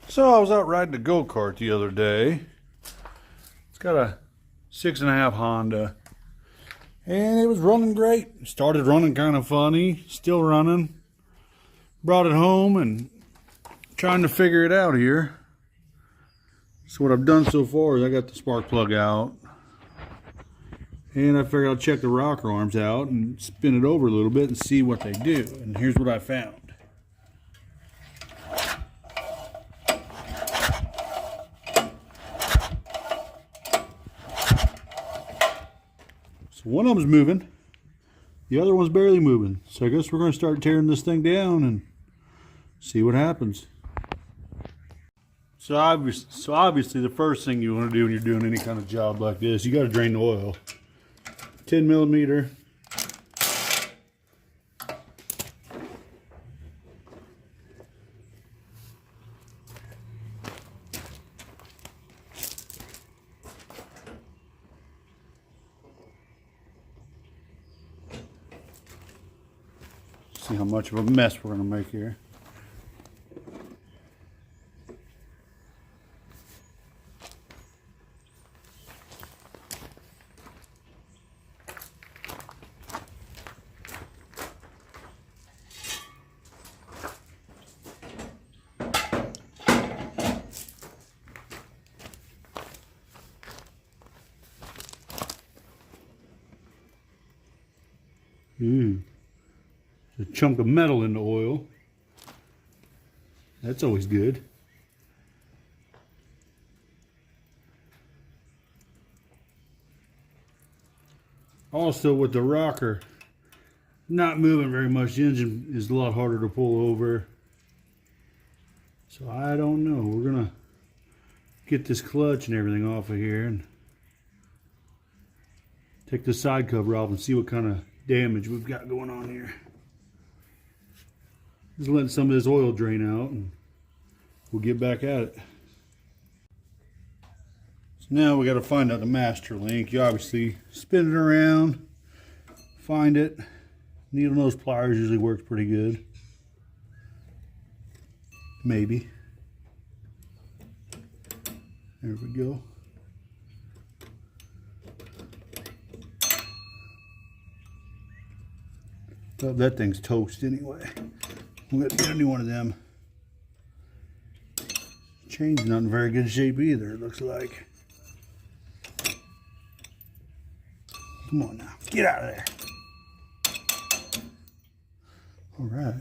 So I was out riding a go-kart the other day. It's got a 6.5 Honda. And it was running great. Started running kind of funny. Still running. Brought it home and trying to figure it out here. So what I've done so far is I got the spark plug out. And I figured I'll check the rocker arms out and spin it over a little bit and see what they do. And here's what I found. So one of them's moving, the other one's barely moving. So I guess we're going to start tearing this thing down and see what happens. So obviously the first thing you want to do when you're doing any kind of job like this, you got to drain the oil. 10 millimeter. See how much of a mess we're going to make here. A chunk of metal in the oil. That's always good. Also, with the rocker not moving very much, the engine is a lot harder to pull over. So I don't know. We're gonna get this clutch and everything off of here and take the side cover off and see what kind of damage we've got going on here. Just letting some of this oil drain out and we'll get back at it. So now we got to find out the master link. You obviously spin it around, find it. Needle nose pliers usually works pretty good. Maybe. There we go. Well, that thing's toast anyway. We'll get a new one of them. Chain's not in very good shape either, it looks like. Come on now, get out of there. All right.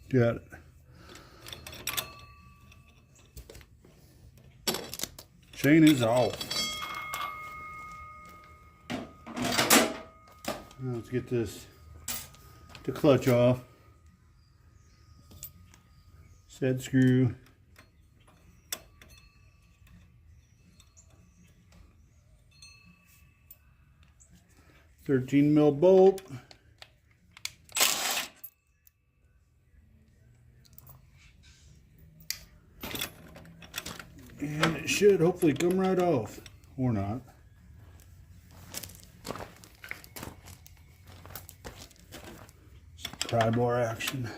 Got it. Chain is off. Now let's get the clutch off. Set screw. $13 bolt. And it should hopefully come right off, or not. Pry bar action.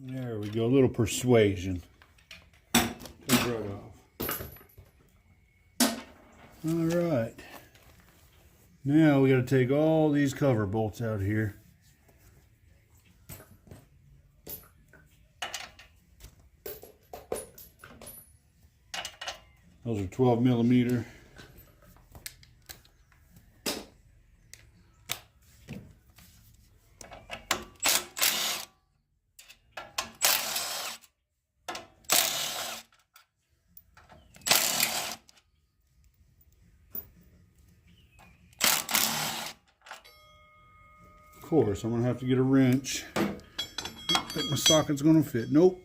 There we go, a little persuasion. Comes right off. All right. Now we got to take all these cover bolts out here. Those are 12 millimeter. Of course, I'm going to have to get a wrench. I don't think my socket's going to fit. Nope.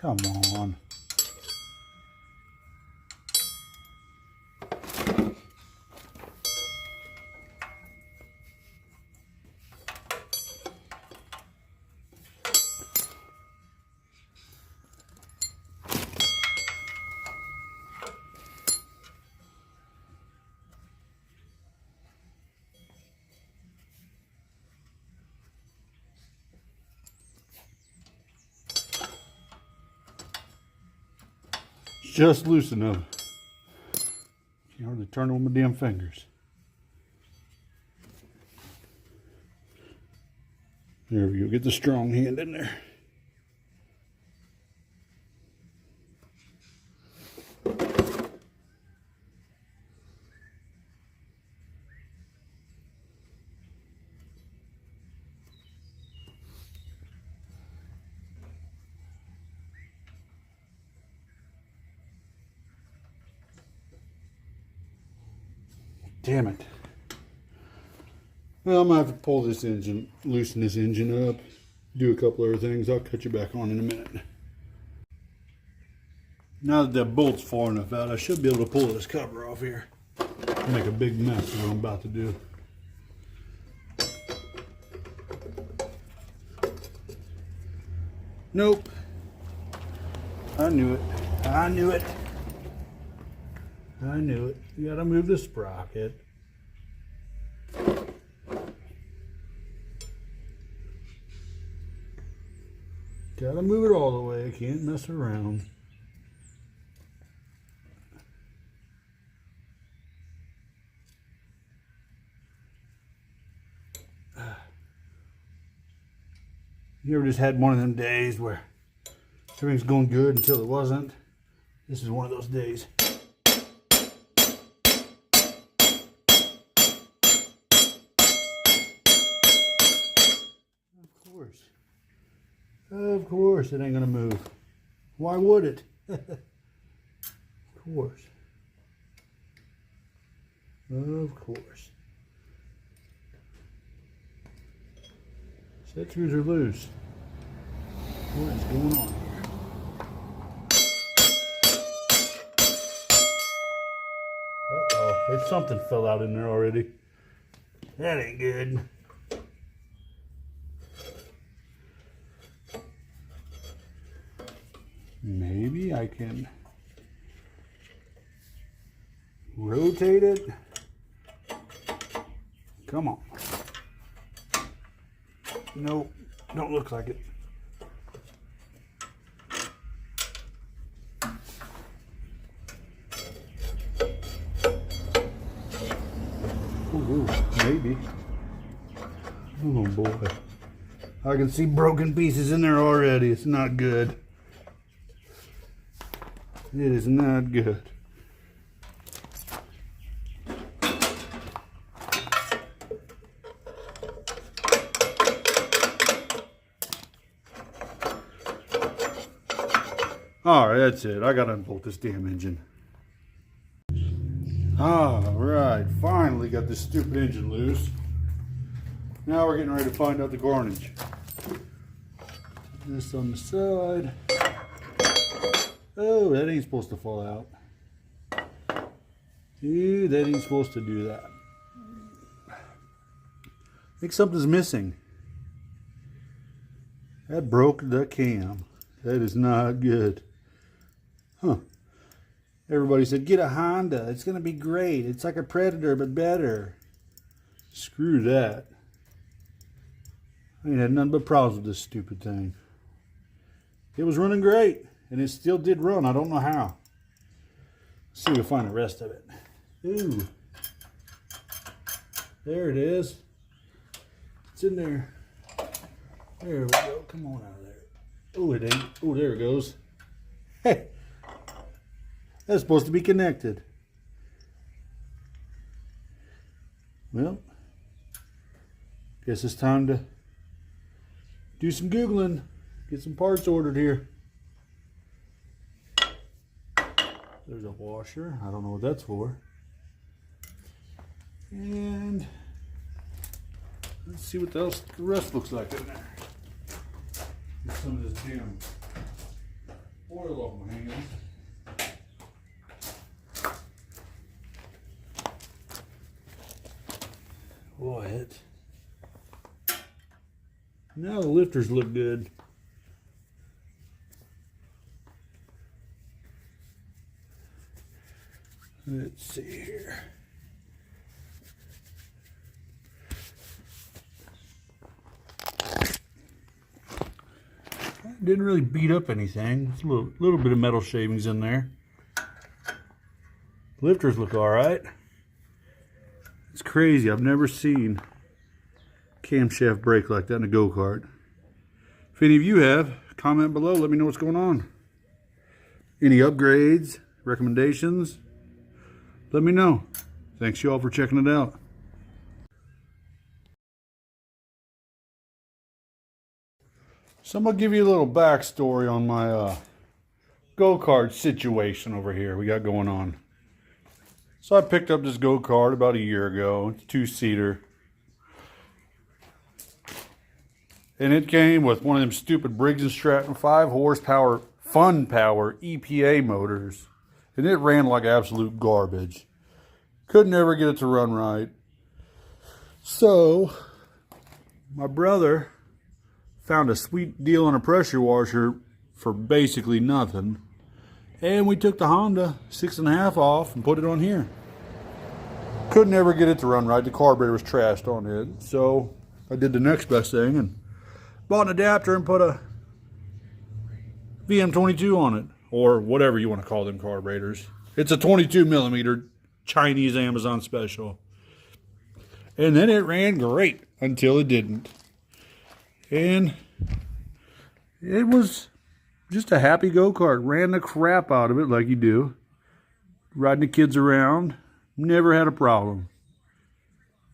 Come on. Just loose enough. Can't hardly turn it with my damn fingers. There we go. Get the strong hand in there. Damn it. Well, I'm gonna have to pull this engine, loosen this engine up, do a couple other things. I'll cut you back on in a minute. Now that that bolt's far enough out, I should be able to pull this cover off here. Make a big mess of what I'm about to do. Nope. I knew it. I knew it. I knew it. You gotta move the sprocket. Gotta move it all the way. I can't mess around. You ever just had one of them days where everything's going good until it wasn't? This is one of those days. Of course it ain't gonna move. Why would it? Of course. Of course. Set screws are loose. What is going on here? Uh-oh, there's something fell out in there already. That ain't good. Maybe I can rotate it. Come on. Nope, don't look like it. Ooh, maybe. Oh boy. I can see broken pieces in there already. It's not good. It is not good. Alright, that's it. I gotta unbolt this damn engine. Alright, finally got this stupid engine loose. Now we're getting ready to find out the carnage. This on the side. Oh, that ain't supposed to fall out. Dude, that ain't supposed to do that. I think something's missing. That broke the cam. That is not good. Huh. Everybody said, get a Honda. It's going to be great. It's like a Predator, but better. Screw that. I ain't had nothing but problems with this stupid thing. It was running great. And it still did run. I don't know how. Let's see if we find the rest of it. Ooh. There it is. It's in there. There we go. Come on out of there. Oh, it ain't. Oh, there it goes. Hey. That's supposed to be connected. Well, guess it's time to do some Googling. Get some parts ordered here. There's a washer. I don't know what that's for. And let's see what else the rest looks like in there. Get some of this damn oil off my hands. What? Now the lifters look good. Let's see here. Didn't really beat up anything. There's a little bit of metal shavings in there. Lifters look all right. It's crazy. I've never seen camshaft brake like that in a go-kart. If any of you have, comment below. Let me know what's going on. Any upgrades, recommendations? Let me know. Thanks you all for checking it out. So I'm going to give you a little backstory on my go-kart situation over here we got going on. So I picked up this go-kart about a year ago. It's a 2-seater. And it came with one of them stupid Briggs & Stratton 5 horsepower Fun Power EPA motors. And it ran like absolute garbage. Could never get it to run right. So my brother found a sweet deal on a pressure washer for basically nothing. And we took the Honda 6.5 off and put it on here. Couldn't ever get it to run right. The carburetor was trashed on it. So I did the next best thing and bought an adapter and put a VM22 on it. Or whatever you want to call them carburetors. It's a 22mm Chinese Amazon special. And then it ran great until it didn't. And it was just a happy go-kart. Ran the crap out of it like you do. Riding the kids around. Never had a problem.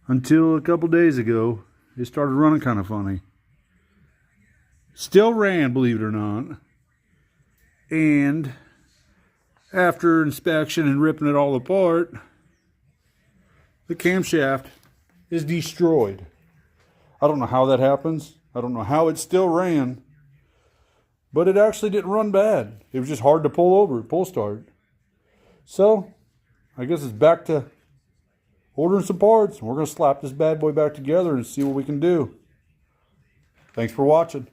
Until a couple days ago, it started running kind of funny. Still ran, believe it or not. And after inspection and ripping it all apart, the camshaft is destroyed. I don't know how that happens. I don't know how it still ran. But it actually didn't run bad. It was just hard to pull over, pull start. So, I guess it's back to ordering some parts. We're going to slap this bad boy back together and see what we can do. Thanks for watching.